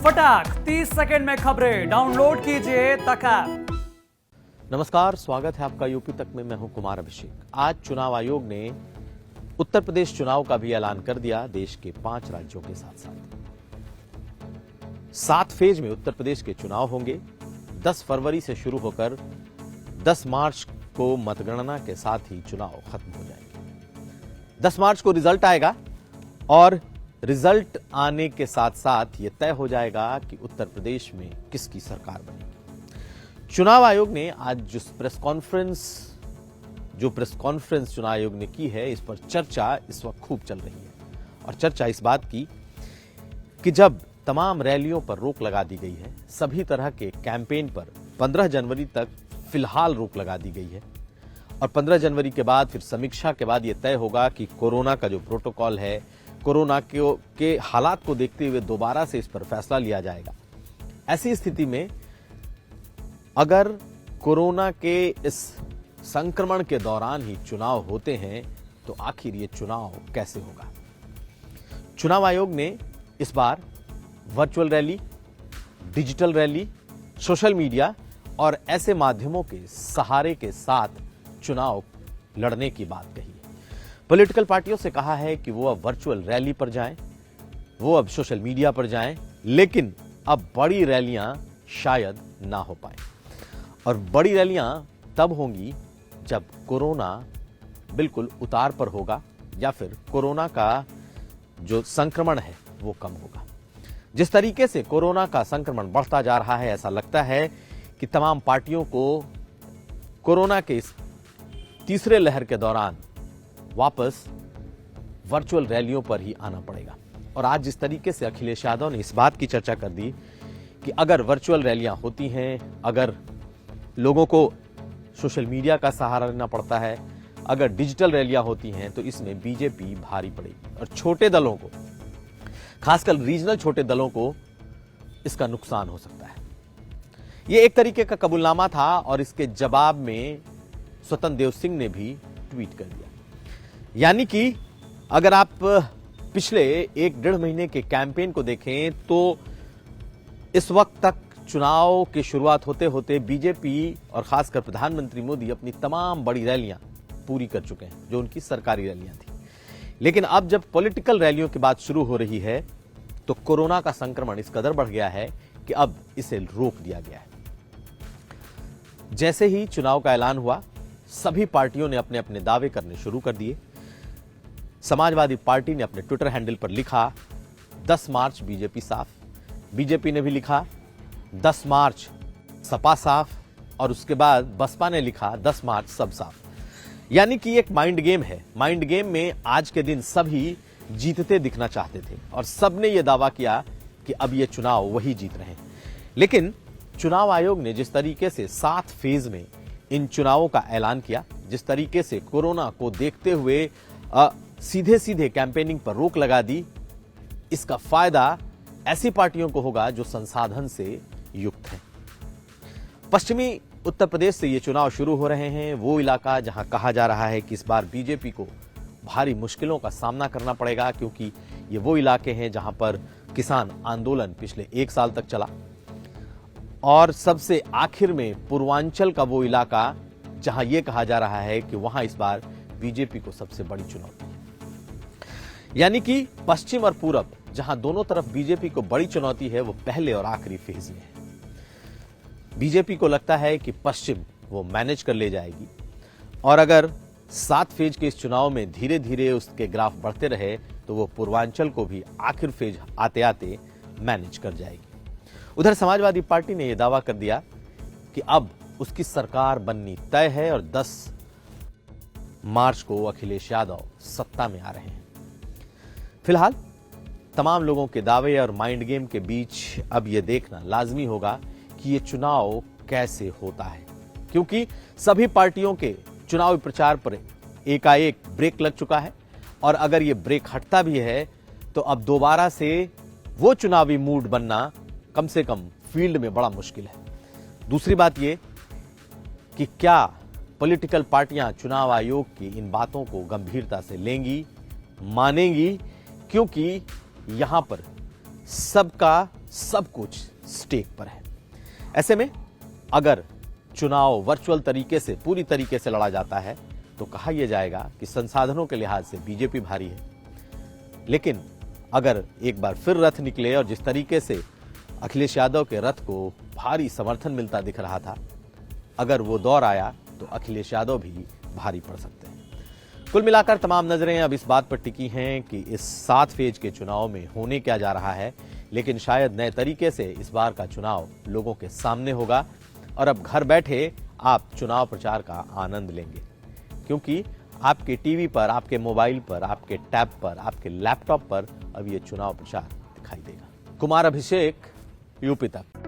फटाक 30 सेकंड में खबरें डाउनलोड कीजिए तक ऐप। नमस्कार, स्वागत है आपका यूपी तक में। मैं हूं कुमार अभिषेक। आज चुनाव आयोग ने उत्तर प्रदेश चुनाव का भी ऐलान कर दिया। देश के 5 राज्यों के साथ साथ 7 फेज में उत्तर प्रदेश के चुनाव होंगे। 10 फरवरी से शुरू होकर 10 मार्च को मतगणना के साथ ही चुनाव खत्म हो जाएंगे। 10 मार्च को रिजल्ट आएगा और रिजल्ट आने के साथ साथ यह तय हो जाएगा कि उत्तर प्रदेश में किसकी सरकार बनेगी। चुनाव आयोग ने आज जो प्रेस कॉन्फ्रेंस चुनाव आयोग ने की है, इस पर चर्चा इस वक्त खूब चल रही है। और चर्चा इस बात की कि जब तमाम रैलियों पर रोक लगा दी गई है, सभी तरह के कैंपेन पर 15 जनवरी तक फिलहाल रोक लगा दी गई है और 15 जनवरी के बाद फिर समीक्षा के बाद यह तय होगा कि कोरोना का जो प्रोटोकॉल है, कोरोना के हालात को देखते हुए दोबारा से इस पर फैसला लिया जाएगा। ऐसी स्थिति में अगर कोरोना के इस संक्रमण के दौरान ही चुनाव होते हैं तो आखिर ये चुनाव कैसे होगा। चुनाव आयोग ने इस बार virtual rally, digital rally, social media और ऐसे माध्यमों के सहारे के साथ चुनाव लड़ने की बात कही है। पॉलिटिकल पार्टियों से कहा है कि वो अब वर्चुअल रैली पर जाएं, वो अब सोशल मीडिया पर जाएं, लेकिन अब बड़ी रैलियां शायद ना हो पाए। और बड़ी रैलियां तब होंगी जब कोरोना बिल्कुल उतार पर होगा या फिर कोरोना का जो संक्रमण है वो कम होगा। जिस तरीके से कोरोना का संक्रमण बढ़ता जा रहा है, ऐसा लगता है कि तमाम पार्टियों को कोरोना के इस तीसरे लहर के दौरान वापस वर्चुअल रैलियों पर ही आना पड़ेगा। और आज जिस तरीके से अखिलेश यादव ने इस बात की चर्चा कर दी कि अगर वर्चुअल रैलियां होती हैं, अगर लोगों को सोशल मीडिया का सहारा लेना पड़ता है, अगर डिजिटल रैलियां होती हैं, तो इसमें बीजेपी भारी पड़ेगी और छोटे दलों को, खासकर रीजनल छोटे दलों को इसका नुकसान हो सकता है। यह एक तरीके का कबूलनामा था और इसके जवाब में स्वतंत्र देव सिंह ने भी ट्वीट कर दिया। यानी कि अगर आप पिछले 1-1.5 महीने के कैंपेन को देखें तो इस वक्त तक चुनाव की शुरुआत होते होते बीजेपी और खासकर प्रधानमंत्री मोदी अपनी तमाम बड़ी रैलियां पूरी कर चुके हैं, जो उनकी सरकारी रैलियां थी। लेकिन अब जब पॉलिटिकल रैलियों की बात शुरू हो रही है तो कोरोना का संक्रमण इस कदर बढ़ गया है कि अब इसे रोक दिया गया है। जैसे ही चुनाव का ऐलान हुआ, सभी पार्टियों ने अपने अपने दावे करने शुरू कर दिए। समाजवादी पार्टी ने अपने ट्विटर हैंडल पर लिखा 10 मार्च बीजेपी साफ। बीजेपी ने भी लिखा 10 मार्च सपा साफ और उसके बाद बसपा ने लिखा 10 मार्च सब साफ। यानी कि एक माइंड गेम है। माइंड गेम में आज के दिन सभी जीतते दिखना चाहते थे और सबने यह दावा किया कि अब ये चुनाव वही जीत रहे हैं। लेकिन चुनाव आयोग ने जिस तरीके से 7 फेज में इन चुनावों का ऐलान किया, जिस तरीके से कोरोना को देखते हुए सीधे सीधे कैंपेनिंग पर रोक लगा दी, इसका फायदा ऐसी पार्टियों को होगा जो संसाधन से युक्त हैं। पश्चिमी उत्तर प्रदेश से ये चुनाव शुरू हो रहे हैं, वो इलाका जहां कहा जा रहा है कि इस बार बीजेपी को भारी मुश्किलों का सामना करना पड़ेगा, क्योंकि ये वो इलाके हैं जहां पर किसान आंदोलन पिछले 1 साल तक चला। और सबसे आखिर में पूर्वांचल का वो इलाका जहां यह कहा जा रहा है कि वहां इस बार बीजेपी को सबसे बड़ी चुनौती है। यानी कि पश्चिम और पूरब, जहां दोनों तरफ बीजेपी को बड़ी चुनौती है, वो पहले और आखिरी फेज में है। बीजेपी को लगता है कि पश्चिम वो मैनेज कर ले जाएगी और अगर 7 फेज के इस चुनाव में धीरे धीरे उसके ग्राफ बढ़ते रहे तो वो पूर्वांचल को भी आखिर फेज आते आते मैनेज कर जाएगी। उधर समाजवादी पार्टी ने यह दावा कर दिया कि अब उसकी सरकार बननी तय है और 10 मार्च को अखिलेश यादव सत्ता में आ रहे हैं। फिलहाल तमाम लोगों के दावे और माइंड गेम के बीच अब यह देखना लाजमी होगा कि यह चुनाव कैसे होता है, क्योंकि सभी पार्टियों के चुनावी प्रचार पर एकाएक ब्रेक लग चुका है और अगर यह ब्रेक हटता भी है तो अब दोबारा से वो चुनावी मूड बनना कम से कम फील्ड में बड़ा मुश्किल है। दूसरी बात यह कि क्या पॉलिटिकल पार्टियां चुनाव आयोग की इन बातों को गंभीरता से लेंगी, मानेंगी, क्योंकि यहां पर सबका सब कुछ स्टेक पर है। ऐसे में अगर चुनाव वर्चुअल तरीके से पूरी तरीके से लड़ा जाता है तो कहा यह जाएगा कि संसाधनों के लिहाज से बीजेपी भारी है। लेकिन अगर एक बार फिर रथ निकले और जिस तरीके से अखिलेश यादव के रथ को भारी समर्थन मिलता दिख रहा था, अगर वो दौर आया तो अखिलेश यादव भी भारी पड़ सकते हैं। कुल मिलाकर तमाम नजरें अब इस बात पर टिकी हैं कि इस 7 फेज के चुनाव में होने क्या जा रहा है, लेकिन शायद नए तरीके से इस बार का चुनाव लोगों के सामने होगा और अब घर बैठे आप चुनाव प्रचार का आनंद लेंगे, क्योंकि आपके टीवी पर, आपके मोबाइल पर, आपके टैब पर, आपके लैपटॉप पर अब ये चुनाव प्रचार दिखाई देगा। कुमार अभिषेक, यूपी तक।